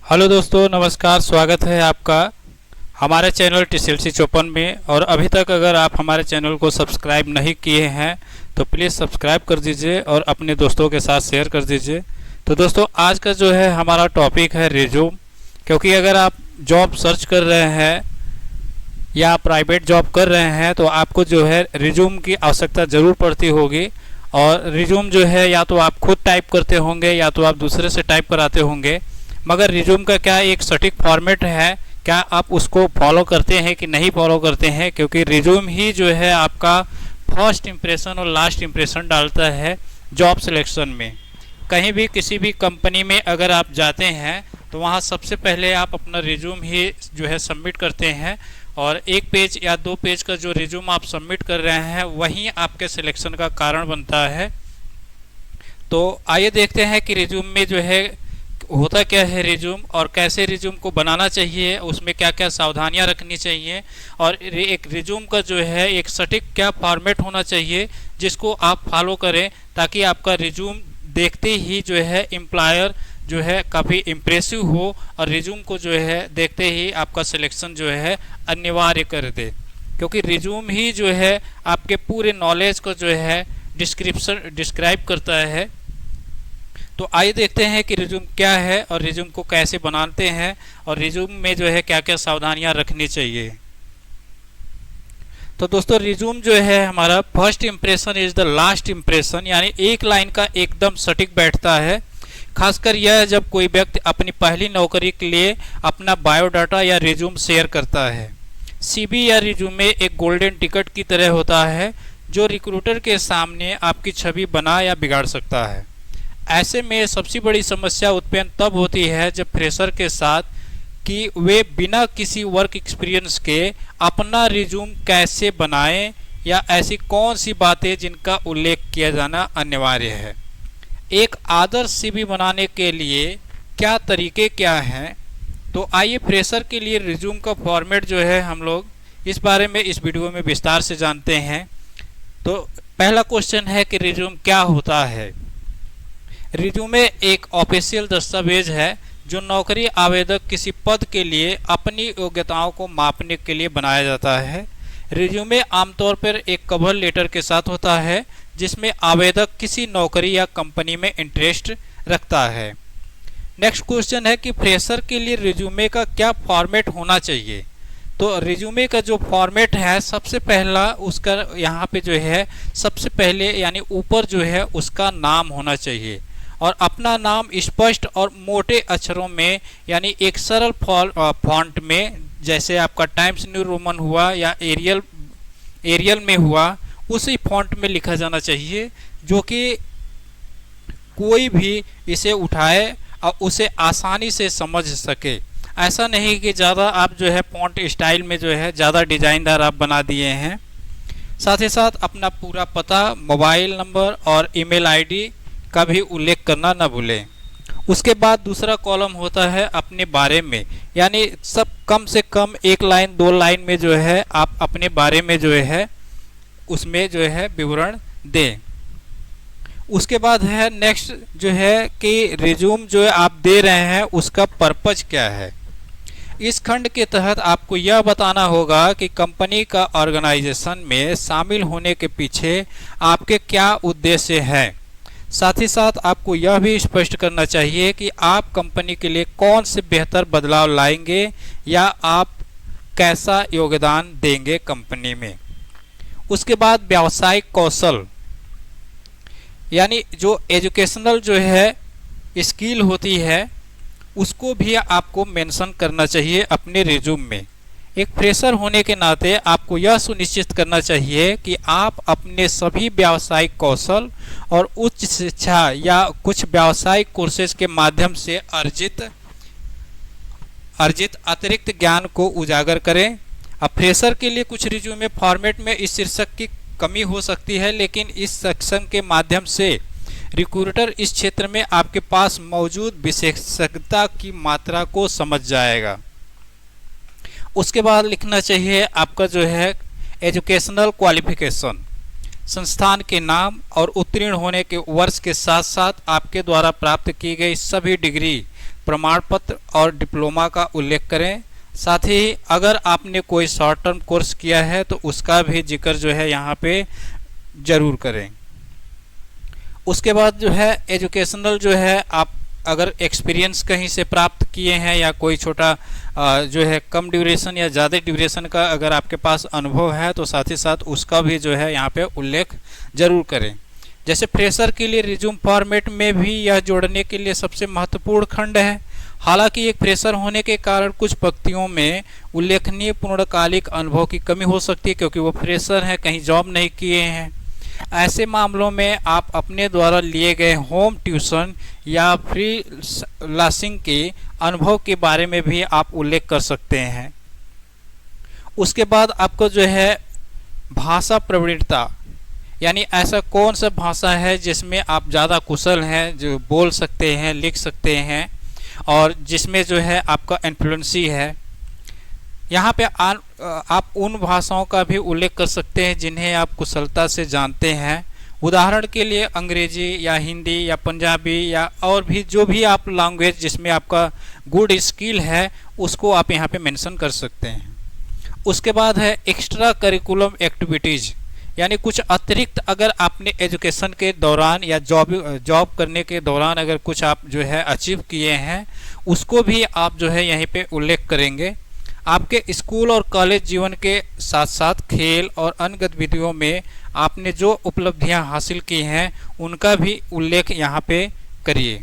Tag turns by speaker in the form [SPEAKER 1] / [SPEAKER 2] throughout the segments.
[SPEAKER 1] Hello दोस्तों, नमस्कार। स्वागत है आपका हमारे चैनल TCLC 54 में। और अभी तक अगर आप हमारे चैनल को सब्सक्राइब नहीं किए हैं तो प्लीज़ सब्सक्राइब कर दीजिए और अपने दोस्तों के साथ शेयर कर दीजिए। तो दोस्तों, आज का जो है हमारा टॉपिक है रिज्यूम। क्योंकि अगर आप जॉब सर्च कर रहे हैं या प्राइवेट जॉब कर रहे हैं तो आपको जो है रिज्यूम की आवश्यकता ज़रूर पड़ती होगी। और रिज्यूम जो है या तो आप खुद टाइप करते होंगे या तो आप दूसरे से टाइप कराते होंगे। मगर रिज्यूम का क्या एक सटीक फॉर्मेट है, क्या आप उसको फॉलो करते हैं कि नहीं फॉलो करते हैं? क्योंकि रिज्यूम ही जो है आपका फर्स्ट इम्प्रेशन और लास्ट इम्प्रेशन डालता है जॉब सिलेक्शन में। कहीं भी किसी भी कंपनी में अगर आप जाते हैं तो वहाँ सबसे पहले आप अपना रिज्यूम ही जो है सबमिट करते हैं। और 1 पेज या 2 पेज का जो रिज्यूम आप सबमिट कर रहे हैं वही आपके सिलेक्शन का कारण बनता है। तो आइए देखते हैं कि रिज्यूम में जो है होता क्या है रिज्यूम, और कैसे रिज्यूम को बनाना चाहिए, उसमें क्या क्या सावधानियां रखनी चाहिए, और एक रिज्यूम का जो है एक सटीक क्या फॉर्मेट होना चाहिए जिसको आप फॉलो करें, ताकि आपका रिज्यूम देखते ही जो है एम्प्लॉयर जो है काफ़ी इम्प्रेसिव हो और रिज्यूम को जो है देखते ही आपका सिलेक्शन जो है अनिवार्य कर दे। क्योंकि रिज्यूम ही जो है आपके पूरे नॉलेज को जो है डिस्क्राइब करता है। तो आइए देखते हैं कि रिज्यूम क्या है और रिज्यूम को कैसे बनाते हैं और रिज्यूम में जो है क्या क्या सावधानियां रखनी चाहिए। तो दोस्तों, रिज्यूम जो है हमारा first impression is the last impression, यानी एक लाइन का एकदम सटीक बैठता है। खासकर यह जब कोई व्यक्ति अपनी पहली नौकरी के लिए अपना बायोडाटा या रिज्यूम शेयर करता है। CV या रिज्यूमे एक गोल्डन टिकट की तरह होता है जो रिक्रूटर के सामने आपकी छवि बना या बिगाड़ सकता है। ऐसे में सबसे बड़ी समस्या उत्पन्न तब होती है जब फ्रेशर के साथ कि वे बिना किसी वर्क एक्सपीरियंस के अपना रिज्यूम कैसे बनाएं या ऐसी कौन सी बातें जिनका उल्लेख किया जाना अनिवार्य है। एक आदर्श CV बनाने के लिए क्या तरीके क्या हैं? तो आइए फ्रेशर के लिए रिज्यूम का फॉर्मेट जो है हम लोग इस बारे में इस वीडियो में विस्तार से जानते हैं। तो पहला क्वेश्चन है कि रिज्यूम क्या होता है। रिज्यूमे एक ऑफिशियल दस्तावेज है जो नौकरी आवेदक किसी पद के लिए अपनी योग्यताओं को मापने के लिए बनाया जाता है। रिज्यूमे आमतौर पर एक कवर लेटर के साथ होता है जिसमें आवेदक किसी नौकरी या कंपनी में इंटरेस्ट रखता है। नेक्स्ट क्वेश्चन है कि फ्रेशर के लिए रिज्यूमे का क्या फॉर्मेट होना चाहिए। तो रिज्यूमे का जो फॉर्मेट है सबसे पहला उसका यहाँ पे जो है सबसे पहले यानी ऊपर जो है उसका नाम होना चाहिए और अपना नाम स्पष्ट और मोटे अक्षरों में यानी एक सरल फॉन्ट में, जैसे आपका टाइम्स न्यू रोमन हुआ या एरियल में हुआ, उसी फॉन्ट में लिखा जाना चाहिए जो कि कोई भी इसे उठाए और उसे आसानी से समझ सके। ऐसा नहीं कि ज़्यादा आप जो है फॉन्ट स्टाइल में जो है ज़्यादा डिजाइनदार आप बना दिए हैं। साथ ही साथ अपना पूरा पता, मोबाइल नंबर और ईमेल आईडी का भी उल्लेख करना न भूलें। उसके बाद दूसरा कॉलम होता है अपने बारे में, यानी सब कम से कम 1 लाइन 2 लाइन में जो है आप अपने बारे में जो है उसमें जो है विवरण दें। उसके बाद है नेक्स्ट जो है कि रिज्यूम जो है आप दे रहे हैं उसका पर्पज क्या है। इस खंड के तहत आपको यह बताना होगा कि कंपनी का ऑर्गेनाइजेशन में शामिल होने के पीछे आपके क्या उद्देश्य हैं। साथ ही साथ आपको यह भी स्पष्ट करना चाहिए कि आप कंपनी के लिए कौन से बेहतर बदलाव लाएंगे या आप कैसा योगदान देंगे कंपनी में। उसके बाद व्यावसायिक कौशल यानी जो एजुकेशनल जो है स्किल होती है उसको भी आपको मेंशन करना चाहिए अपने रिज्यूम में। एक फ्रेशर होने के नाते आपको यह सुनिश्चित करना चाहिए कि आप अपने सभी व्यावसायिक कौशल और उच्च शिक्षा या कुछ व्यावसायिक कोर्सेज के माध्यम से अर्जित अतिरिक्त ज्ञान को उजागर करें। अब फ्रेशर के लिए कुछ रिज्यूमे फॉर्मेट में इस शीर्षक की कमी हो सकती है, लेकिन इस सेक्शन के माध्यम से रिक्रूटर इस क्षेत्र में आपके पास मौजूद विशेषज्ञता की मात्रा को समझ जाएगा। उसके बाद लिखना चाहिए आपका जो है एजुकेशनल क्वालिफिकेशन, संस्थान के नाम और उत्तीर्ण होने के वर्ष के साथ साथ आपके द्वारा प्राप्त की गई सभी डिग्री प्रमाण पत्र और डिप्लोमा का उल्लेख करें। साथ ही अगर आपने कोई शॉर्ट टर्म कोर्स किया है तो उसका भी जिक्र जो है यहाँ पे जरूर करें। उसके बाद जो है एजुकेशनल जो है, आप अगर एक्सपीरियंस कहीं से प्राप्त किए हैं या कोई छोटा जो है कम ड्यूरेशन या ज़्यादा ड्यूरेशन का अगर आपके पास अनुभव है तो साथ ही साथ उसका भी जो है यहाँ पे उल्लेख जरूर करें। जैसे फ्रेशर के लिए रिज्यूम फॉर्मेट में भी यह जोड़ने के लिए सबसे महत्वपूर्ण खंड है। हालांकि एक फ्रेशर होने के कारण कुछ पंक्तियों में उल्लेखनीय पूर्णकालिक अनुभव की कमी हो सकती है, क्योंकि वो फ्रेशर हैं, कहीं जॉब नहीं किए हैं। ऐसे मामलों में आप अपने द्वारा लिए गए होम ट्यूशन या फ्री लांसिंग के अनुभव के बारे में भी आप उल्लेख कर सकते हैं। उसके बाद आपको जो है भाषा प्रवीणता, यानी ऐसा कौन सा भाषा है जिसमें आप ज़्यादा कुशल हैं, जो बोल सकते हैं, लिख सकते हैं और जिसमें जो है आपका इन्फ्लुएंसी है। यहाँ पे आप उन भाषाओं का भी उल्लेख कर सकते हैं जिन्हें आप कुशलता से जानते हैं। उदाहरण के लिए अंग्रेजी या हिंदी या पंजाबी या और भी जो भी आप लैंग्वेज जिसमें आपका गुड स्किल है उसको आप यहाँ पे मेंशन कर सकते हैं। उसके बाद है एक्स्ट्रा करिकुलम एक्टिविटीज़, यानी कुछ अतिरिक्त अगर आपने एजुकेशन के दौरान या जॉब करने के दौरान अगर कुछ आप जो है अचीव किए हैं उसको भी आप जो है यहीं पे उल्लेख करेंगे। आपके स्कूल और कॉलेज जीवन के साथ साथ खेल और अन्य गतिविधियों में आपने जो उपलब्धियां हासिल की हैं उनका भी उल्लेख यहाँ पे करिए।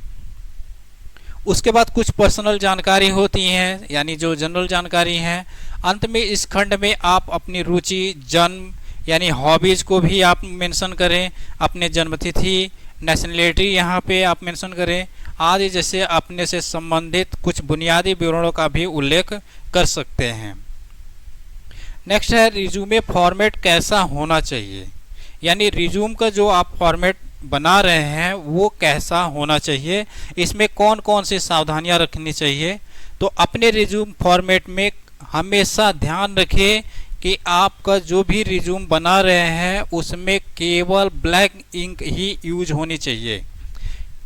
[SPEAKER 1] उसके बाद कुछ पर्सनल जानकारी होती हैं, यानी जो जनरल जानकारी हैं। अंत में इस खंड में आप अपनी रुचि, जन्म यानी हॉबीज़ को भी आप मेंशन करें, अपने जन्मतिथि, नेशनलिटी यहाँ पे आप मेंशन करें आदि, जैसे अपने से संबंधित कुछ बुनियादी विवरणों का भी उल्लेख कर सकते हैं। नेक्स्ट है रिज्यूमे फॉर्मेट कैसा होना चाहिए, यानी रिज्यूम का जो आप फॉर्मेट बना रहे हैं वो कैसा होना चाहिए, इसमें कौन कौन सी सावधानियां रखनी चाहिए। तो अपने रिज्यूम फॉर्मेट में हमेशा ध्यान रखिए कि आपका जो भी रिज्यूम बना रहे हैं उसमें केवल ब्लैक इंक ही यूज होनी चाहिए।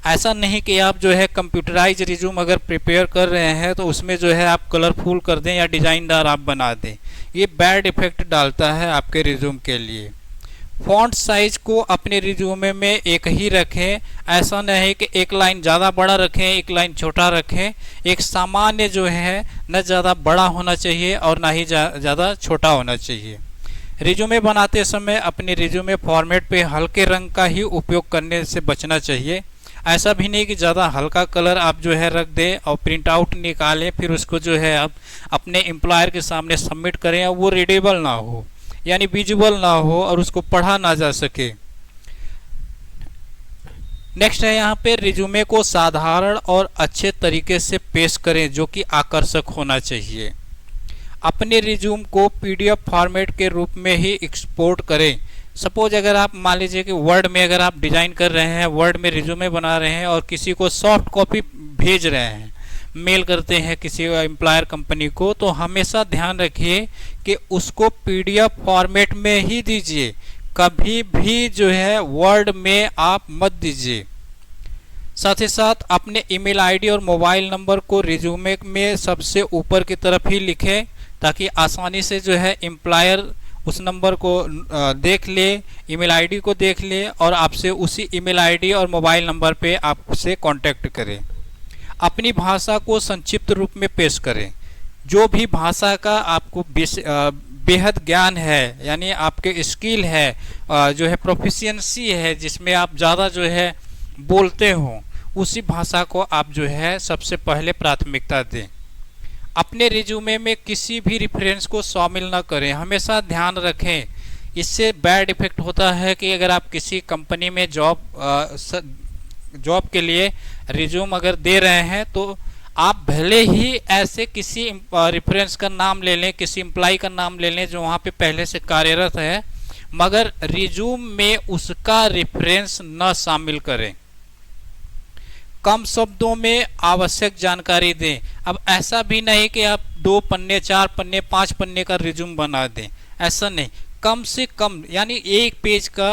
[SPEAKER 1] ऐसा नहीं कि आप जो है कंप्यूटराइज रिज्यूम अगर प्रिपेयर कर रहे हैं तो उसमें जो है आप कलरफुल कर दें या डिज़ाइनदार आप बना दें, ये बैड इफेक्ट डालता है आपके रिज्यूम के लिए। फॉन्ट साइज को अपने रिज्यूमे में एक ही रखें, ऐसा नहीं कि एक लाइन ज़्यादा बड़ा रखें एक लाइन छोटा रखें। एक सामान्य जो है न ज़्यादा बड़ा होना चाहिए और ना ही ज़्यादा छोटा होना चाहिए। रिज्यूमे बनाते समय अपने रिज्यूमे फॉर्मेट पे हल्के रंग का ही उपयोग करने से बचना चाहिए। ऐसा भी नहीं कि ज़्यादा हल्का कलर आप जो है रख दें और प्रिंट आउट निकालें फिर उसको जो है आप अपने एम्प्लॉयर के सामने सबमिट करें और वो रीडेबल ना हो, यानी विजुअल ना हो और उसको पढ़ा ना जा सके। नेक्स्ट है यहाँ पे रिज्यूमे को साधारण और अच्छे तरीके से पेश करें जो कि आकर्षक होना चाहिए। अपने रिज्यूम को पीडीएफ फॉर्मेट के रूप में ही एक्सपोर्ट करें। सपोज अगर आप मान लीजिए कि वर्ड में अगर आप डिज़ाइन कर रहे हैं, वर्ड में रिज्यूमे बना रहे हैं और किसी को सॉफ्ट कॉपी भेज रहे हैं, मेल करते हैं किसी एम्प्लॉयर कंपनी को, तो हमेशा ध्यान रखिए कि उसको पीडीएफ फॉर्मेट में ही दीजिए, कभी भी जो है वर्ड में आप मत दीजिए। साथ ही साथ अपने ईमेल आईडी और मोबाइल नंबर को रिज्यूमे में सबसे ऊपर की तरफ ही लिखें ताकि आसानी से जो है एम्प्लॉयर उस नंबर को देख ले, ईमेल आईडी को देख ले और आपसे उसी ईमेल आईडी और मोबाइल नंबर पे आपसे कांटेक्ट करें। अपनी भाषा को संक्षिप्त रूप में पेश करें। जो भी भाषा का आपको बेहद ज्ञान है, यानी आपके स्किल है, जो है प्रोफिशिएंसी है, जिसमें आप ज़्यादा जो है बोलते हो, उसी भाषा को आप जो है सबसे पहले प्राथमिकता दें। अपने रिज्यूमे में किसी भी रेफरेंस को शामिल न करें। हमेशा ध्यान रखें, इससे बैड इफेक्ट होता है कि अगर आप किसी कंपनी में जॉब के लिए रिज्यूम अगर दे रहे हैं तो आप भले ही ऐसे किसी रेफरेंस का नाम ले लें, किसी एम्प्लॉय का नाम ले लें जो वहाँ पे पहले से कार्यरत है, मगर रिज्यूम में उसका रेफरेंस न शामिल करें। कम शब्दों में आवश्यक जानकारी दें। अब ऐसा भी नहीं कि आप 2 पन्ने 4 पन्ने 5 पन्ने का रिज्यूम बना दें, ऐसा नहीं। कम से कम यानी 1 पेज का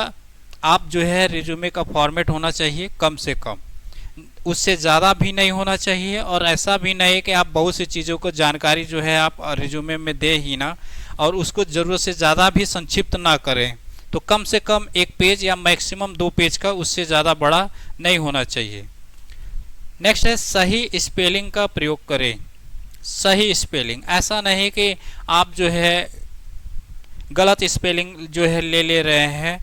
[SPEAKER 1] आप जो है रिज्यूमे का फॉर्मेट होना चाहिए, कम से कम। उससे ज़्यादा भी नहीं होना चाहिए, और ऐसा भी नहीं कि आप बहुत सी चीज़ों को जानकारी जो है आप रिज्यूमे में दे ही ना, और उसको ज़रूरत से ज़्यादा भी संक्षिप्त ना करें। तो कम से कम 1 पेज या मैक्सिमम 2 पेज का, उससे ज़्यादा बड़ा नहीं होना चाहिए। नेक्स्ट है सही स्पेलिंग का प्रयोग करें। सही स्पेलिंग, ऐसा नहीं कि आप जो है गलत स्पेलिंग जो है ले रहे हैं,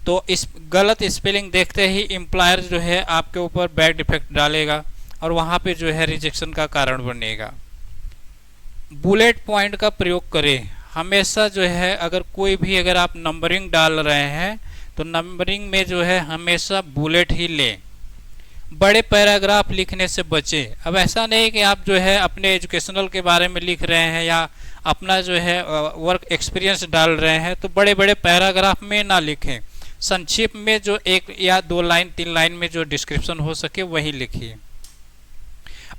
[SPEAKER 1] तो इस गलत स्पेलिंग देखते ही एम्प्लॉयर जो है आपके ऊपर बैड इफेक्ट डालेगा और वहाँ पे जो है रिजेक्शन का कारण बनेगा। बुलेट पॉइंट का प्रयोग करें। हमेशा जो है अगर आप नंबरिंग डाल रहे हैं तो नंबरिंग में जो है हमेशा बुलेट ही लें। बड़े पैराग्राफ लिखने से बचें। अब ऐसा नहीं कि आप जो है अपने एजुकेशनल के बारे में लिख रहे हैं या अपना जो है वर्क एक्सपीरियंस डाल रहे हैं, तो बड़े बड़े पैराग्राफ में ना लिखें। संक्षिप्त में जो 1 या 2 लाइन 3 लाइन में जो डिस्क्रिप्शन हो सके वही लिखिए।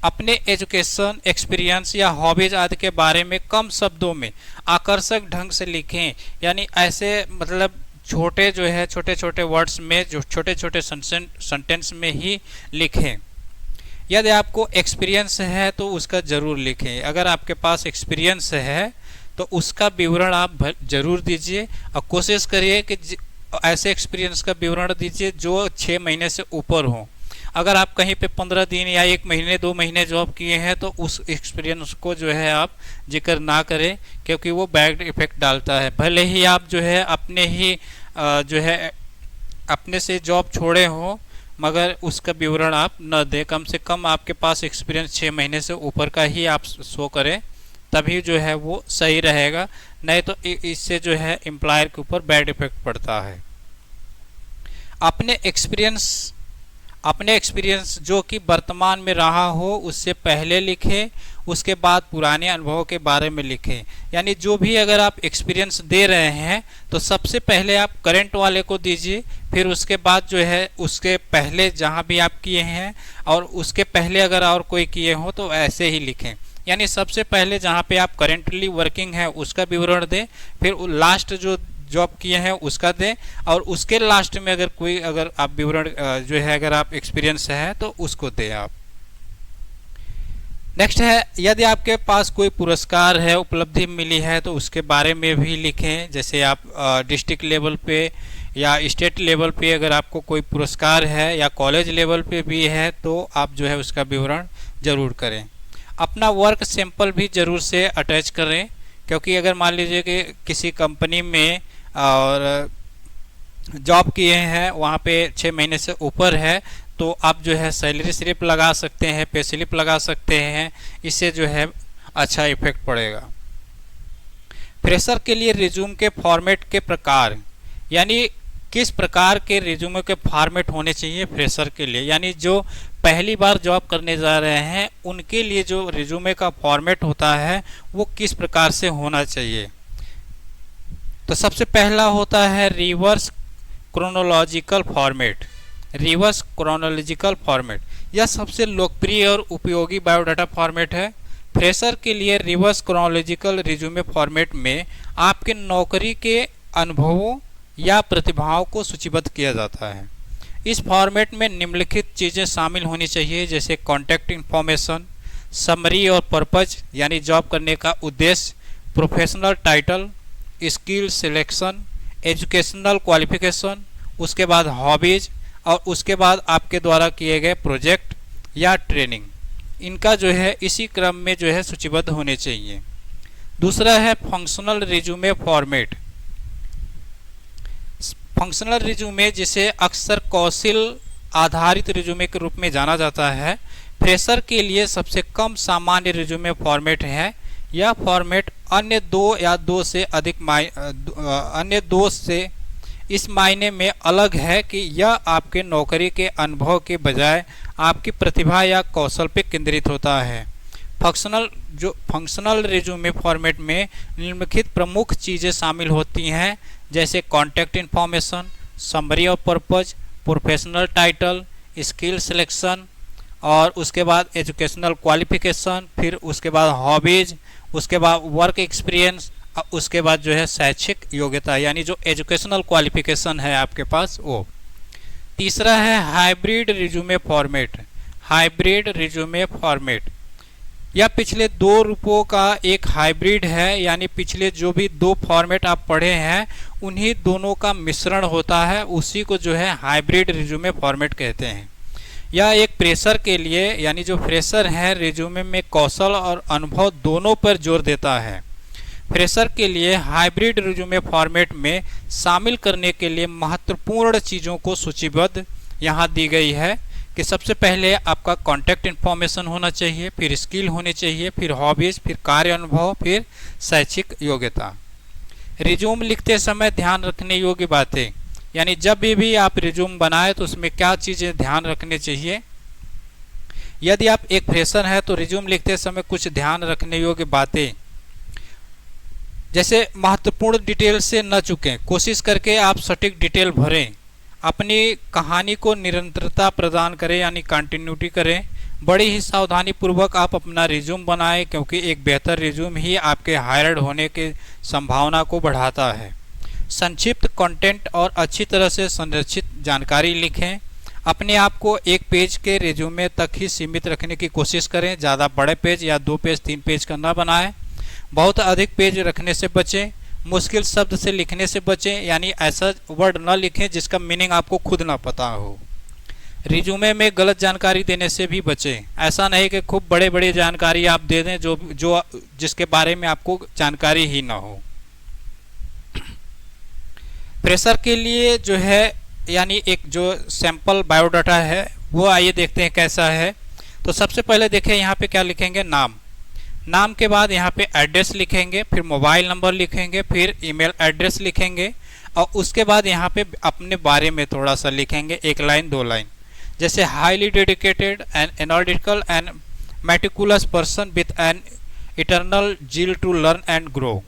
[SPEAKER 1] अपने एजुकेशन, एक्सपीरियंस या हॉबीज आदि के बारे में कम शब्दों में आकर्षक ढंग से लिखें। यानी ऐसे मतलब छोटे छोटे वर्ड्स में, जो छोटे छोटे सेंटेंस में ही लिखें। यदि आपको एक्सपीरियंस है तो उसका ज़रूर लिखें। अगर आपके पास एक्सपीरियंस है तो उसका विवरण आप ज़रूर दीजिए, और कोशिश करिए कि ऐसे एक्सपीरियंस का विवरण दीजिए जो 6 महीने से ऊपर हो। अगर आप कहीं पे 15 दिन या 1 महीने 2 महीने जॉब किए हैं तो उस एक्सपीरियंस को जो है आप जिक्र ना करें, क्योंकि वो बैड इफेक्ट डालता है। भले ही आप जो है अपने से जॉब छोड़े हो, मगर उसका विवरण आप न दें। कम से कम आपके पास एक्सपीरियंस 6 महीने से ऊपर का ही आप शो करें, तभी जो है वो सही रहेगा। नहीं तो इससे जो है एम्प्लॉयर के ऊपर बैड इफेक्ट पड़ता है। अपने एक्सपीरियंस जो कि वर्तमान में रहा हो उससे पहले लिखें, उसके बाद पुराने अनुभवों के बारे में लिखें। यानी जो भी अगर आप एक्सपीरियंस दे रहे हैं तो सबसे पहले आप करंट वाले को दीजिए, फिर उसके बाद जो है उसके पहले जहां भी आप किए हैं और उसके पहले अगर और कोई किए हो तो ऐसे ही लिखें। यानी सबसे पहले जहां पे आप करेंटली वर्किंग है उसका विवरण दें, फिर लास्ट जो जॉब किए हैं उसका दें, और उसके लास्ट में अगर आप विवरण जो है अगर आप एक्सपीरियंस है तो उसको दें आप। नेक्स्ट है, यदि आपके पास कोई पुरस्कार है, उपलब्धि मिली है तो उसके बारे में भी लिखें। जैसे आप डिस्ट्रिक्ट लेवल पे या स्टेट लेवल पे अगर आपको कोई पुरस्कार है, या कॉलेज लेवल पे भी है, तो आप जो है उसका विवरण जरूर करें। अपना वर्क सैंपल भी जरूर से अटैच करें, क्योंकि अगर मान लीजिए कि किसी कंपनी में और जॉब किए हैं, वहाँ पे 6 महीने से ऊपर है, तो आप जो है सैलरी स्लिप लगा सकते हैं, पे स्लिप लगा सकते हैं। इससे जो है अच्छा इफेक्ट पड़ेगा। फ्रेशर के लिए रिज्यूम के फॉर्मेट के प्रकार, यानी किस प्रकार के रिज्यूमे के फॉर्मेट होने चाहिए फ्रेशर के लिए, यानी जो पहली बार जॉब करने जा रहे हैं उनके लिए जो रिज्यूमे का फॉर्मेट होता है वो किस प्रकार से होना चाहिए। तो सबसे पहला होता है reverse chronological format. Reverse chronological format यह सबसे लोकप्रिय और उपयोगी बायोडाटा फॉर्मेट है। फ्रेशर के लिए रिवर्स क्रोनोलॉजिकल रिज्यूमे फॉर्मेट में आपके नौकरी के अनुभवों या प्रतिभाओं को सूचीबद्ध किया जाता है। इस फॉर्मेट में निम्नलिखित चीज़ें शामिल होनी चाहिए, जैसे कॉन्टैक्ट इन्फॉर्मेशन, समरी और पर्पज यानी जॉब करने का उद्देश्य, professional title, skill selection, educational qualification, उसके बाद हॉबीज, और उसके बाद आपके द्वारा किए गए प्रोजेक्ट या ट्रेनिंग। इनका जो है इसी क्रम में जो है सूचीबद्ध होने चाहिए। दूसरा है functional resume format. Functional resume जिसे अक्सर कौशल आधारित रिज्यूमे के रूप में जाना जाता है, फ्रेशर के लिए सबसे कम सामान्य रिज्यूमे फॉर्मेट है। यह फॉर्मेट अन्य दो से इस मायने में अलग है कि यह आपके नौकरी के अनुभव के बजाय आपकी प्रतिभा या कौशल पर केंद्रित होता है। फंक्शनल रिज्यूमे फॉर्मेट में निम्नलिखित प्रमुख चीज़ें शामिल होती हैं, जैसे contact information, summary of purpose, professional title, skill selection, और उसके बाद एजुकेशनल क्वालिफिकेशन, फिर उसके बाद हॉबीज, उसके बाद वर्क एक्सपीरियंस, उसके बाद जो है शैक्षिक योग्यता यानी जो एजुकेशनल क्वालिफिकेशन है आपके पास वो। तीसरा है hybrid resume format. Hybrid resume format. यह पिछले दो रूपों का एक हाइब्रिड है, यानी पिछले जो भी दो फॉर्मेट आप पढ़े हैं उन्हीं दोनों का मिश्रण होता है, उसी को जो है हाइब्रिड रिज्यूमे फॉर्मेट कहते हैं। यह एक फ्रेशर के लिए, यानी जो फ्रेशर है, रिज्यूमे में कौशल और अनुभव दोनों पर जोर देता है। फ्रेशर के लिए हाइब्रिड रिज्यूमे फॉर्मेट में शामिल करने के लिए महत्वपूर्ण चीज़ों को सूचीबद्ध यहाँ दी गई है कि सबसे पहले आपका कॉन्टैक्ट इन्फॉर्मेशन होना चाहिए, फिर स्किल होनी चाहिए, फिर हॉबीज, फिर कार्य अनुभव, फिर शैक्षिक योग्यता। रिज्यूम लिखते समय ध्यान रखने योग्य बातें, यानी जब भी आप रिज्यूम बनाए तो उसमें क्या चीज़ें ध्यान रखने चाहिए। यदि आप एक फ्रेशर हैं तो रिज्यूम लिखते समय कुछ ध्यान रखने योग्य बातें, जैसे महत्वपूर्ण डिटेल से न चूकें, कोशिश करके आप सटीक डिटेल भरें, अपनी कहानी को निरंतरता प्रदान करें यानी कंटिन्यूटी करें, बड़ी ही सावधानी पूर्वक आप अपना रिज्यूम बनाएं, क्योंकि एक बेहतर रिज्यूम ही आपके हायर्ड होने की संभावना को बढ़ाता है। संक्षिप्त कंटेंट और अच्छी तरह से संरचित जानकारी लिखें। अपने आप को एक पेज के रिज्यूमे तक ही सीमित रखने की कोशिश करें, ज़्यादा बड़े पेज या 2 पेज 3 पेज का न बनाएं। बहुत अधिक पेज रखने से बचें। मुश्किल शब्द से लिखने से बचें, यानी ऐसा वर्ड न लिखें जिसका मीनिंग आपको खुद ना पता हो। रिज्यूमे में गलत जानकारी देने से भी बचें। ऐसा नहीं कि खूब बड़े बड़े जानकारी आप दे दें जो जिसके बारे में आपको जानकारी ही ना हो। फ्रेशर के लिए जो है, यानी एक जो सैंपल बायोडाटा है वो आइए देखते हैं कैसा है। तो सबसे पहले देखें यहाँ पे क्या लिखेंगे, नाम के बाद यहाँ पे एड्रेस लिखेंगे, फिर मोबाइल नंबर लिखेंगे, फिर ईमेल एड्रेस लिखेंगे और उसके बाद यहाँ पे अपने बारे में थोड़ा सा लिखेंगे, 1 लाइन 2 लाइन, जैसे highly dedicated and analytical and meticulous person with an eternal zeal to learn and grow.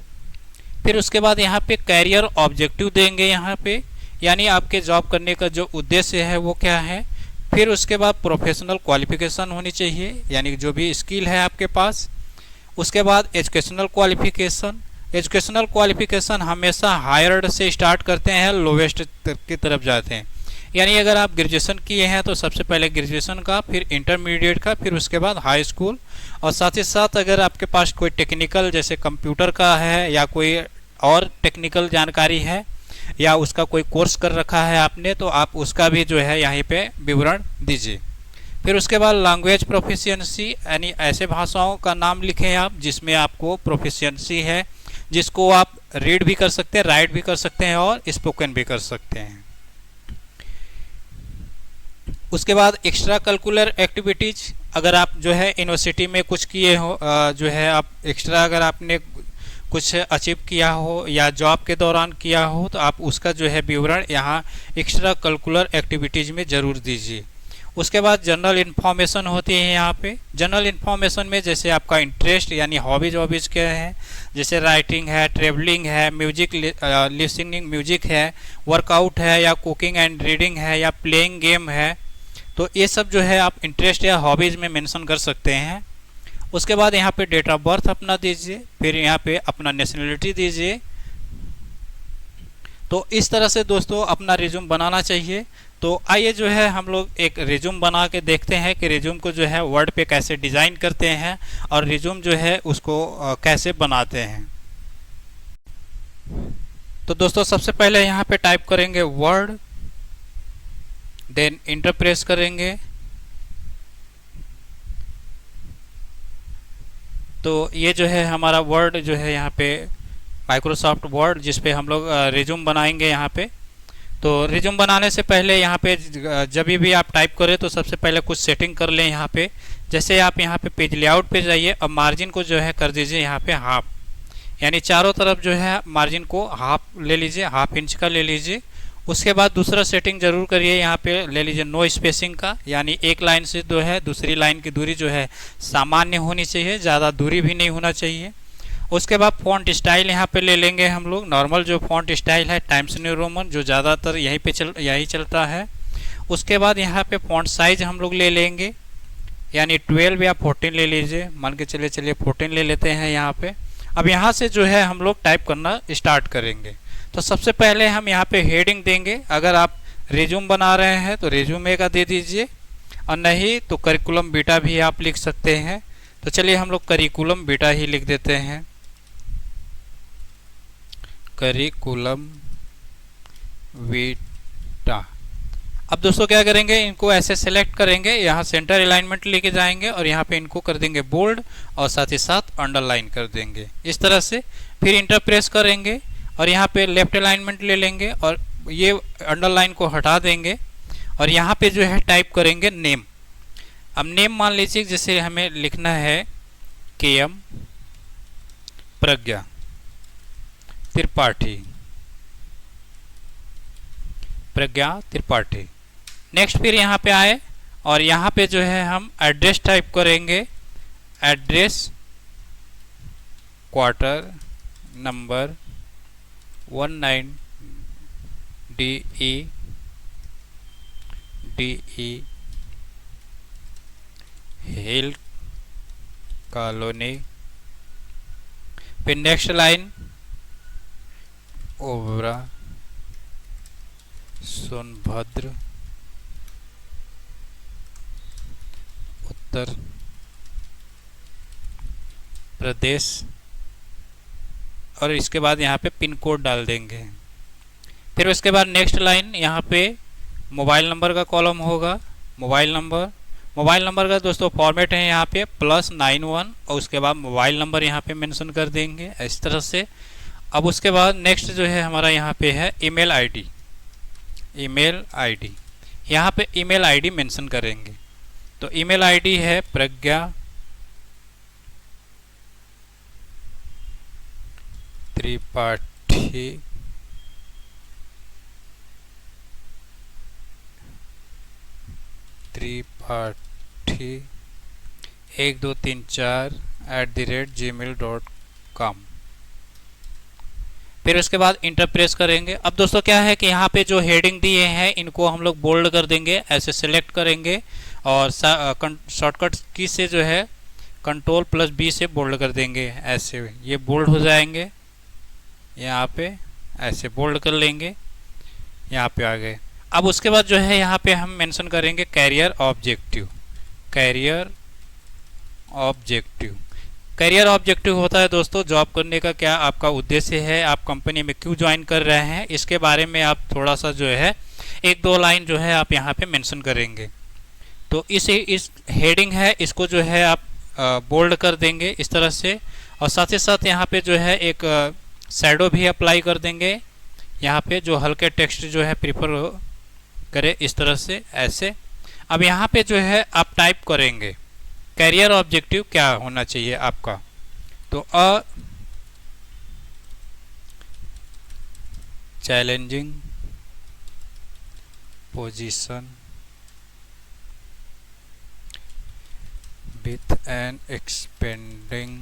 [SPEAKER 1] फिर उसके बाद यहाँ पे कैरियर ऑब्जेक्टिव देंगे यहाँ पे, यानी आपके जॉब करने का जो उद्देश्य है वो क्या है। फिर उसके बाद प्रोफेशनल क्वालिफिकेशन होनी चाहिए, यानी जो भी स्किल है आपके पास। उसके बाद एजुकेशनल क्वालिफिकेशन हमेशा हायर्ड से स्टार्ट करते हैं, लोवेस्ट की तरफ जाते हैं। यानी अगर आप ग्रेजुएशन किए हैं तो सबसे पहले ग्रेजुएशन का, फिर इंटरमीडिएट का, फिर उसके बाद हाई स्कूल, और साथ ही साथ अगर आपके पास कोई टेक्निकल जैसे कंप्यूटर का है या कोई और टेक्निकल जानकारी है या उसका कोई कोर्स कर रखा है आपने, तो आप उसका भी जो है यहीं पे विवरण दीजिए। फिर उसके बाद लैंग्वेज प्रोफिशिएंसी, यानी ऐसे भाषाओं का नाम लिखें आप जिसमें आपको प्रोफिशिएंसी है, जिसको आप रीड भी कर सकते हैं, राइट भी कर सकते हैं और स्पोकन भी कर सकते हैं। उसके बाद एक्स्ट्रा करिकुलर एक्टिविटीज, अगर आप जो है यूनिवर्सिटी में कुछ किए हो, जो है आप एक्स्ट्रा अगर आपने कुछ अचीव किया हो या जॉब के दौरान किया हो तो आप उसका जो है विवरण यहाँ एक्स्ट्रा करिकुलर एक्टिविटीज में ज़रूर दीजिए। उसके बाद जनरल इन्फॉर्मेशन होती है यहाँ पे। जनरल इन्फॉर्मेशन में जैसे आपका इंटरेस्ट यानी हॉबीज क्या है, जैसे राइटिंग है, ट्रेवलिंग है, म्यूजिक लिसनिंग म्यूजिक है, वर्कआउट है, या कुकिंग एंड रीडिंग है, या प्लेइंग गेम है, तो ये सब जो है आप इंटरेस्ट या हॉबीज़ में मेंशन कर सकते हैं। उसके बाद यहाँ पे डेट ऑफ बर्थ अपना दीजिए, फिर यहाँ पे अपना नेशनलिटी दीजिए। तो इस तरह से दोस्तों अपना रिज्यूम बनाना चाहिए। तो आइए जो है हम लोग एक रिज्यूम बना के देखते हैं कि रिज्यूम को जो है वर्ड पे कैसे डिज़ाइन करते हैं और रिज्यूम जो है उसको कैसे बनाते हैं। तो दोस्तों सबसे पहले यहाँ पे टाइप करेंगे वर्ड, देन इंटर प्रेस करेंगे। तो ये जो है हमारा वर्ड जो है यहाँ पे माइक्रोसॉफ्ट वर्ड, जिस पे हम लोग रिज्यूम बनाएंगे यहाँ पे। तो रिज्यूम बनाने से पहले यहाँ पे जब भी आप टाइप करें तो सबसे पहले कुछ सेटिंग कर लें यहाँ पे। जैसे आप यहाँ पे पेज लेआउट पे जाइए और मार्जिन को जो है कर दीजिए यहाँ पे हाफ, यानी चारों तरफ जो है मार्जिन को हाफ ले लीजिए, ½ इंच का ले लीजिए। उसके बाद दूसरा सेटिंग जरूर करिए, यहाँ पे ले लीजिए नो स्पेसिंग का, यानी एक लाइन से जो है दूसरी लाइन की दूरी जो है सामान्य होनी चाहिए, ज़्यादा दूरी भी नहीं होना चाहिए। उसके बाद फॉन्ट स्टाइल यहाँ पे ले लेंगे हम लोग, नॉर्मल जो फॉन्ट स्टाइल है टाइम्स न्यू रोमन, जो ज़्यादातर यही चलता है। उसके बाद यहाँ पे फॉन्ट साइज हम लोग ले लेंगे, यानी 12 या 14 ले लीजिए, मान के चलिए 14 ले लेते हैं यहाँ पे। अब यहाँ से जो है हम लोग टाइप करना स्टार्ट करेंगे। तो सबसे पहले हम यहाँ पे हेडिंग देंगे। अगर आप रिज्यूम बना रहे हैं तो रिज्यूमे का दे दीजिए। और नहीं तो करिकुलम बीटा भी आप लिख सकते हैं। तो चलिए हम लोग करिकुलम बीटा ही लिख देते हैं, करिकुलम बीटा। अब दोस्तों क्या करेंगे, इनको ऐसे सेलेक्ट करेंगे, यहाँ सेंटर अलाइनमेंट लेके जाएंगे और यहाँ पे इनको कर देंगे बोल्ड और साथ ही साथ अंडरलाइन कर देंगे इस तरह से। फिर इंटर प्रेस करेंगे और यहाँ पे लेफ्ट अलाइनमेंट ले लेंगे और ये अंडरलाइन को हटा देंगे और यहाँ पे जो है टाइप करेंगे नेम। अब नेम मान लीजिए जैसे हमें लिखना है KM प्रज्ञा त्रिपाठी, प्रज्ञा त्रिपाठी। नेक्स्ट फिर यहाँ पे आए और यहाँ पे जो है हम एड्रेस टाइप करेंगे, एड्रेस क्वार्टर नंबर 19 DE हिल कॉलोनी। फिर नेक्स्ट लाइन ओबरा सोनभद्र उत्तर प्रदेश और इसके बाद यहाँ पे पिन कोड डाल देंगे। फिर उसके बाद नेक्स्ट लाइन यहाँ पे मोबाइल नंबर का कॉलम होगा, मोबाइल नंबर का दोस्तों फॉर्मेट है यहाँ पे +91 और उसके बाद मोबाइल नंबर यहाँ पे मेंशन कर देंगे इस तरह से। अब उसके बाद नेक्स्ट जो है हमारा यहाँ पे है ईमेल आईडी, यहाँ पे ईमेल आईडी मेंशन करेंगे। तो ईमेल आईडी है प्रज्ञा त्रिपाठी त्रिपाठी 1234@gmail.com। फिर उसके बाद इंटर प्रेस करेंगे। अब दोस्तों क्या है कि यहाँ पे जो हेडिंग दिए हैं इनको हम लोग बोल्ड कर देंगे, ऐसे सिलेक्ट करेंगे और शॉर्टकट की से जो है Ctrl+B से बोल्ड कर देंगे, ऐसे ये बोल्ड हो जाएंगे। यहाँ पे ऐसे बोल्ड कर लेंगे, यहाँ पे आ गए। अब उसके बाद जो है यहाँ पे हम मेंशन करेंगे कैरियर ऑब्जेक्टिव। कैरियर ऑब्जेक्टिव होता है दोस्तों जॉब करने का क्या आपका उद्देश्य है, आप कंपनी में क्यों ज्वाइन कर रहे हैं, इसके बारे में आप थोड़ा सा जो है 1-2 लाइन जो है आप यहाँ पे मेंशन करेंगे। तो इस हेडिंग है इसको जो है आप बोल्ड कर देंगे इस तरह से और साथ ही साथ यहाँ पे जो है एक शैडो भी अप्लाई कर देंगे यहाँ पे, जो हल्के टेक्स्ट जो है प्रीफर करे इस तरह से ऐसे। अब यहाँ पे जो है आप टाइप करेंगे कैरियर ऑब्जेक्टिव क्या होना चाहिए आपका, तो अ challenging position with an expanding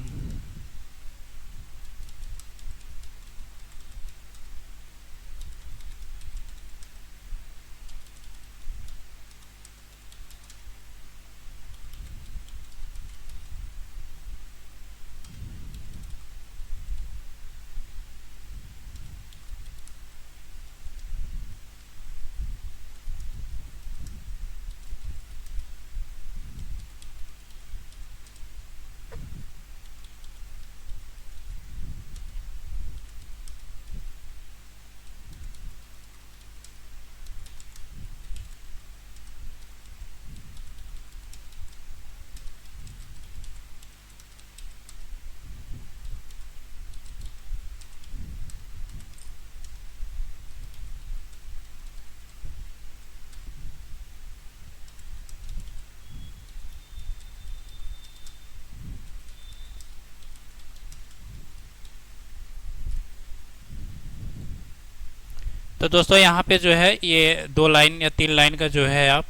[SPEAKER 1] तो दोस्तों यहाँ पे जो है ये 2 लाइन या 3 लाइन का जो है आप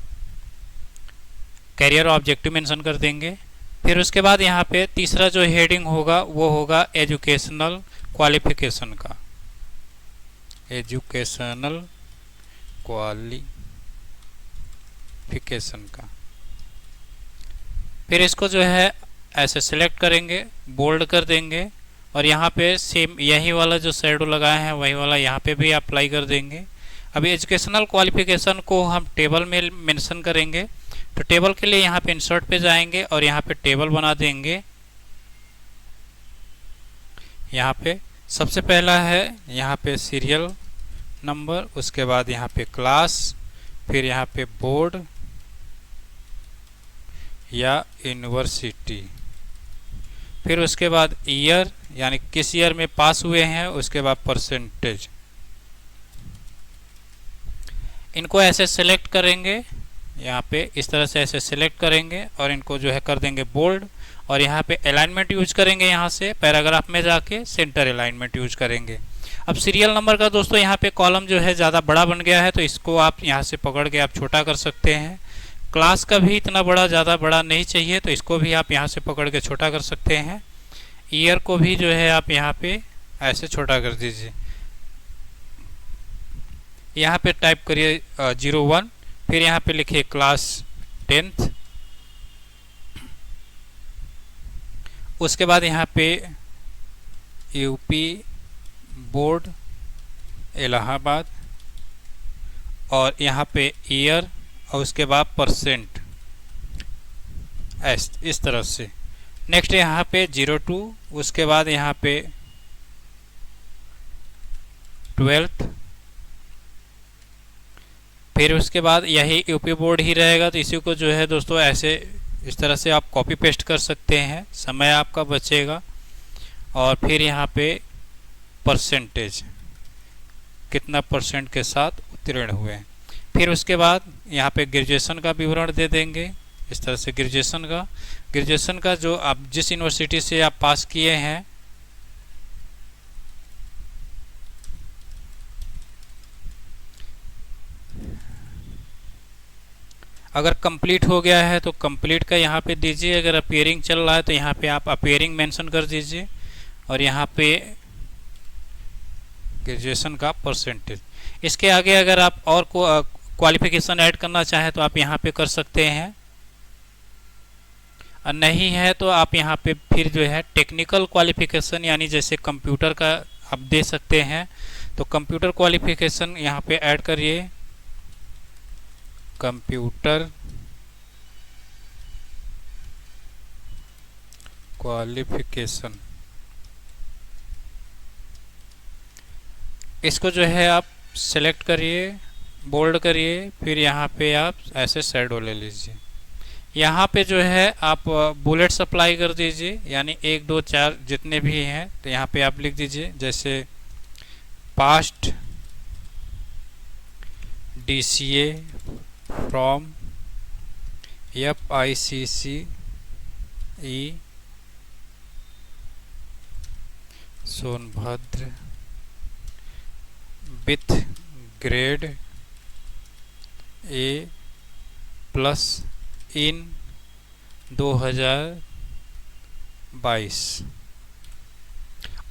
[SPEAKER 1] कैरियर ऑब्जेक्टिव मेंशन कर देंगे। फिर उसके बाद यहाँ पे तीसरा जो हेडिंग होगा वो होगा एजुकेशनल क्वालिफिकेशन का, एजुकेशनल क्वालिफिकेशन का। फिर इसको जो है ऐसे सिलेक्ट करेंगे, बोल्ड कर देंगे और यहाँ पे सेम यही वाला जो शैडो लगाए हैं वही वाला यहाँ पे भी अप्लाई कर देंगे। अभी एजुकेशनल क्वालिफिकेशन को हम टेबल में मेंशन करेंगे, तो टेबल के लिए यहाँ पे इंसर्ट पे जाएंगे और यहाँ पे टेबल बना देंगे। यहाँ पे सबसे पहला है यहाँ पे सीरियल नंबर, उसके बाद यहाँ पे क्लास, फिर यहाँ पे बोर्ड या यूनिवर्सिटी, फिर उसके बाद ईयर यानी किस ईयर में पास हुए हैं, उसके बाद परसेंटेज। इनको ऐसे सेलेक्ट करेंगे, यहाँ पे इस तरह से ऐसे सेलेक्ट करेंगे और इनको जो है कर देंगे बोल्ड, और यहाँ पे अलाइनमेंट यूज करेंगे, यहाँ से पैराग्राफ में जाके सेंटर अलाइनमेंट यूज करेंगे। अब सीरियल नंबर का दोस्तों यहाँ पे कॉलम जो है ज़्यादा बड़ा बन गया है, तो इसको आप यहाँ से पकड़ के आप छोटा कर सकते हैं। क्लास का भी इतना बड़ा ज़्यादा बड़ा नहीं चाहिए, तो इसको भी आप यहाँ से पकड़ के छोटा कर सकते हैं। ईयर को भी जो है आप यहाँ पे ऐसे छोटा कर दीजिए। यहाँ पे टाइप करिए 01, फिर यहाँ पे लिखिए क्लास 10th, उसके बाद यहाँ पे यूपी बोर्ड इलाहाबाद, और यहाँ पे ईयर और उसके बाद परसेंट, इस तरह से। नेक्स्ट यहाँ पे 02, उसके बाद यहाँ पे 12th, फिर उसके बाद यही यूपी बोर्ड ही रहेगा, तो इसी को जो है दोस्तों ऐसे इस तरह से आप कॉपी पेस्ट कर सकते हैं, समय आपका बचेगा। और फिर यहाँ पे परसेंटेज, कितना परसेंट के साथ उत्तीर्ण हुए हैं। फिर उसके बाद यहाँ पे ग्रेजुएशन का विवरण दे देंगे, इस तरह से ग्रेजुएशन का जो आप जिस यूनिवर्सिटी से आप पास किए हैं, अगर कंप्लीट हो गया है तो कंप्लीट का यहाँ पे दीजिए, अगर अपीयरिंग चल रहा है तो यहाँ पे आप अपीयरिंग मेंशन कर दीजिए, और यहाँ पे ग्रेजुएशन का परसेंटेज। इसके आगे अगर आप और क्वालिफिकेशन ऐड करना चाहें तो आप यहाँ पे कर सकते हैं, और नहीं है तो आप यहाँ पे फिर जो है टेक्निकल क्वालिफिकेशन यानी जैसे कंप्यूटर का आप दे सकते हैं, तो कंप्यूटर क्वालिफिकेशन यहाँ पे ऐड करिए, कंप्यूटर क्वालिफिकेशन। इसको जो है आप सेलेक्ट करिए, बोल्ड करिए, फिर यहाँ पे आप ऐसे शैडो ले लीजिए। यहाँ पे जो है आप बुलेट्स अप्लाई कर दीजिए, यानी 1 2 4 जितने भी हैं, तो यहाँ पे आप लिख दीजिए, जैसे past DCA from FICCE Sonbhadra with grade A+ इन 2022।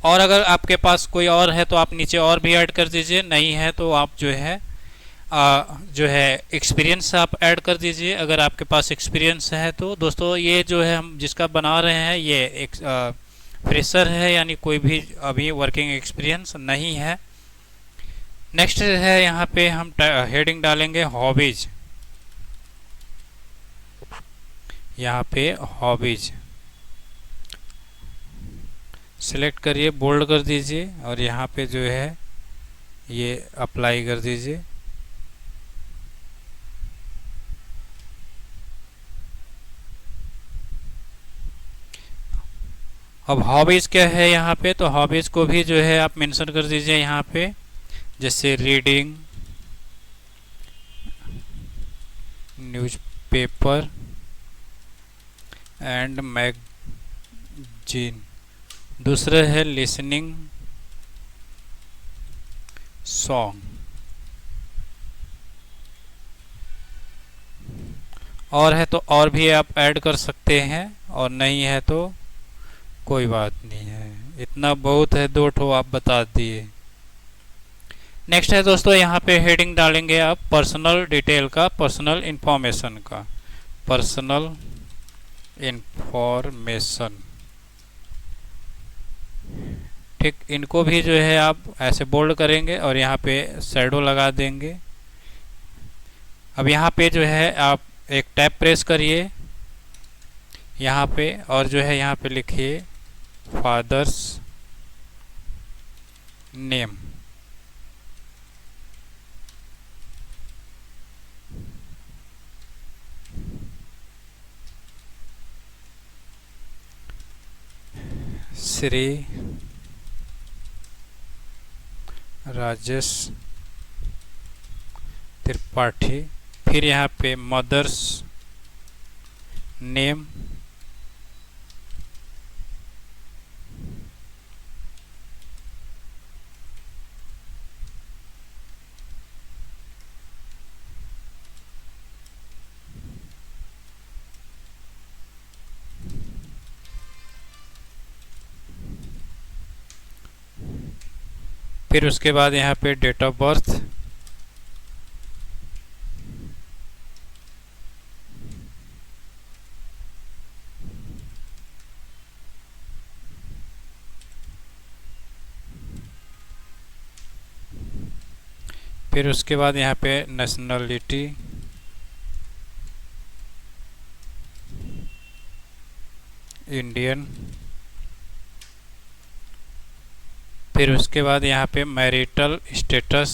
[SPEAKER 1] और अगर आपके पास कोई और है तो आप नीचे और भी ऐड कर दीजिए, नहीं है तो आप जो है एक्सपीरियंस आप ऐड कर दीजिए, अगर आपके पास एक्सपीरियंस है तो। दोस्तों ये जो है हम जिसका बना रहे हैं ये एक फ्रेशर है, यानी कोई भी अभी वर्किंग एक्सपीरियंस नहीं है। नेक्स्ट है यहाँ पे हम हेडिंग डालेंगे हॉबीज, यहाँ पे हॉबीज सिलेक्ट करिए, बोल्ड कर दीजिए, और यहाँ पे जो है ये अप्लाई कर दीजिए। अब हॉबीज क्या है यहाँ पे, तो हॉबीज को भी जो है आप मेंशन कर दीजिए यहाँ पे, जैसे रीडिंग, न्यूज़पेपर एंड मैगजीन। दूसरा है लिसनिंग सॉन्ग। और है तो और भी आप ऐड कर सकते हैं, और नहीं है तो कोई बात नहीं है, इतना बहुत है, 2 ठो आप बता दिए। नेक्स्ट है दोस्तों यहाँ पे हेडिंग डालेंगे आप पर्सनल डिटेल का, पर्सनल इंफॉर्मेशन का, पर्सनल इंफॉर्मेशन। ठीक, इनको भी जो है आप ऐसे बोल्ड करेंगे और यहाँ पे शैडो लगा देंगे। अब यहाँ पे जो है आप एक टैब प्रेस करिए यहाँ पे और जो है यहाँ पे लिखिए फादर्स नेम। श्री राजेश त्रिपाठी। फिर यहाँ पे मदर्स नेम, फिर उसके बाद यहाँ पे डेट ऑफ बर्थ, फिर उसके बाद यहाँ पे नेशनलिटी, इंडियन। फिर उसके बाद यहाँ पे मैरिटल स्टेटस,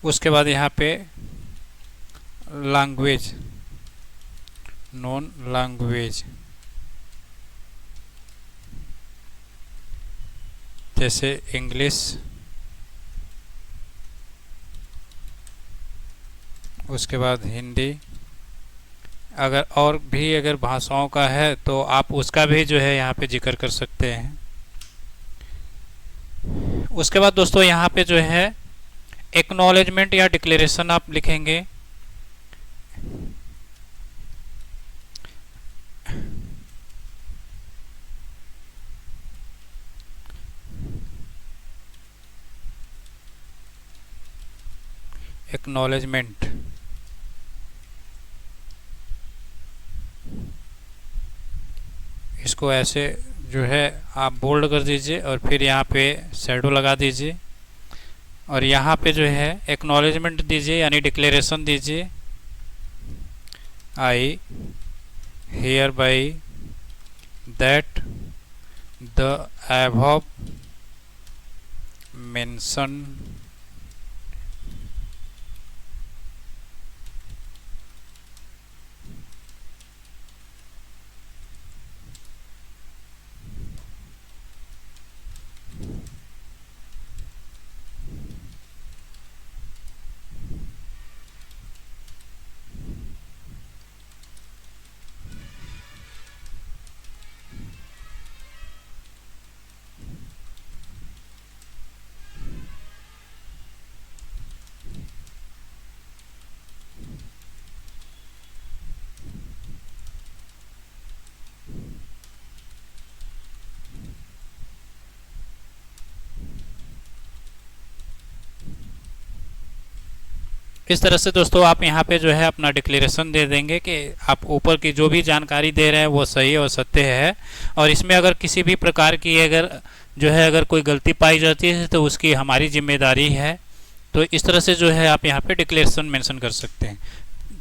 [SPEAKER 1] उसके बाद यहाँ पे लैंग्वेज, नॉन लैंग्वेज, जैसे इंग्लिश। उसके बाद हिंदी। अगर और भी अगर भाषाओं का है तो आप उसका भी जो है यहाँ पे जिक्र कर सकते हैं। उसके बाद दोस्तों यहाँ पे जो है एक्नॉलेजमेंट या डिक्लेरेशन आप लिखेंगे। एक्नॉलेजमेंट, इसको ऐसे जो है आप बोल्ड कर दीजिए और फिर यहाँ पे शैडो लगा दीजिए और यहाँ पे जो है एक्नॉलेजमेंट दीजिए यानी डिक्लेरेशन दीजिए। I hear by that the above mentioned इस तरह से दोस्तों आप यहाँ पे जो है अपना डिक्लेरेशन दे देंगे कि आप ऊपर की जो भी जानकारी दे रहे हैं वो सही और सत्य है और इसमें अगर किसी भी प्रकार की अगर जो है अगर कोई गलती पाई जाती है तो उसकी हमारी जिम्मेदारी है। तो इस तरह से जो है आप यहाँ पे डिक्लेरेशन मेंशन कर सकते हैं।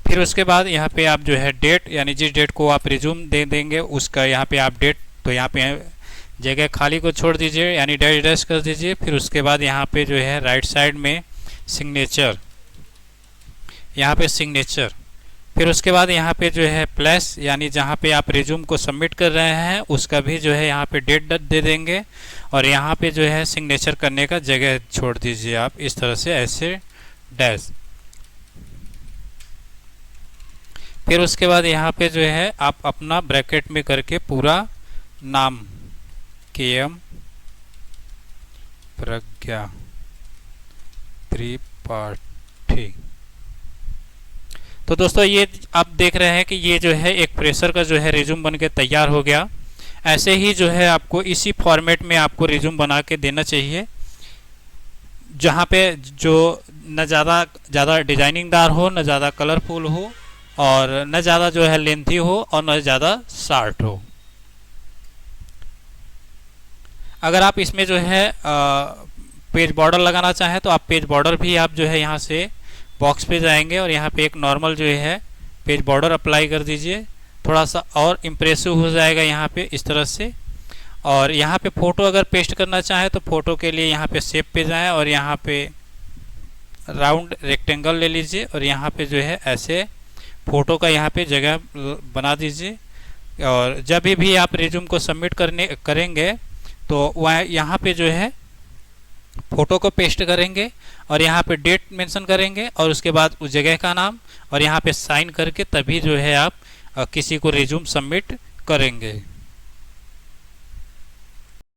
[SPEAKER 1] फिर उसके बाद यहाँ पे आप जो है डेट यानी जिस डेट को आप रिज्यूम दे देंगे उसका यहाँ पे आप डेट, तो यहाँ पे जगह खाली को छोड़ दीजिए यानी डैश डैश कर दीजिए। फिर उसके बाद यहाँ पे जो है राइट साइड में सिग्नेचर, यहाँ पे सिग्नेचर। फिर उसके बाद यहाँ पे जो है प्लस यानी जहाँ पे आप रिज्यूम को सबमिट कर रहे हैं उसका भी जो है यहाँ पे डेट दे देंगे और यहाँ पे जो है सिग्नेचर करने का जगह छोड़ दीजिए आप इस तरह से ऐसे डैश। फिर उसके बाद यहाँ पे जो है आप अपना ब्रैकेट में करके पूरा नाम KM प्रज्ञा त्रिपाठी। तो दोस्तों ये आप देख रहे हैं कि ये जो है एक फ्रेशर का जो है रिज्यूम बन के तैयार हो गया। ऐसे ही जो है आपको इसी फॉर्मेट में आपको रिज्यूम बना के देना चाहिए जहाँ पे जो न ज़्यादा डिजाइनिंगदार हो न ज़्यादा कलरफुल हो और न ज़्यादा जो है लेंथी हो और न ज़्यादा शार्ट हो। अगर आप इसमें जो है पेज बॉर्डर लगाना चाहें तो आप पेज बॉर्डर भी आप जो है यहाँ से बॉक्स पे जाएंगे और यहाँ पे एक नॉर्मल जो है पेज बॉर्डर अप्लाई कर दीजिए, थोड़ा सा और इम्प्रेसिव हो जाएगा यहाँ पे इस तरह से। और यहाँ पे फ़ोटो अगर पेस्ट करना चाहें तो फ़ोटो के लिए यहाँ पे शेप पे जाएं और यहाँ पे राउंड रेक्टेंगल ले लीजिए और यहाँ पे जो है ऐसे फ़ोटो का यहाँ पे जगह बना दीजिए। और जब भी आप रिज्यूम को सबमिट करेंगे तो वह यहाँ पे जो है फ़ोटो को पेस्ट करेंगे और यहाँ पे डेट मेंशन करेंगे और उसके बाद उस जगह का नाम और यहाँ पे साइन करके तभी जो है आप किसी को रिज्यूम सबमिट करेंगे।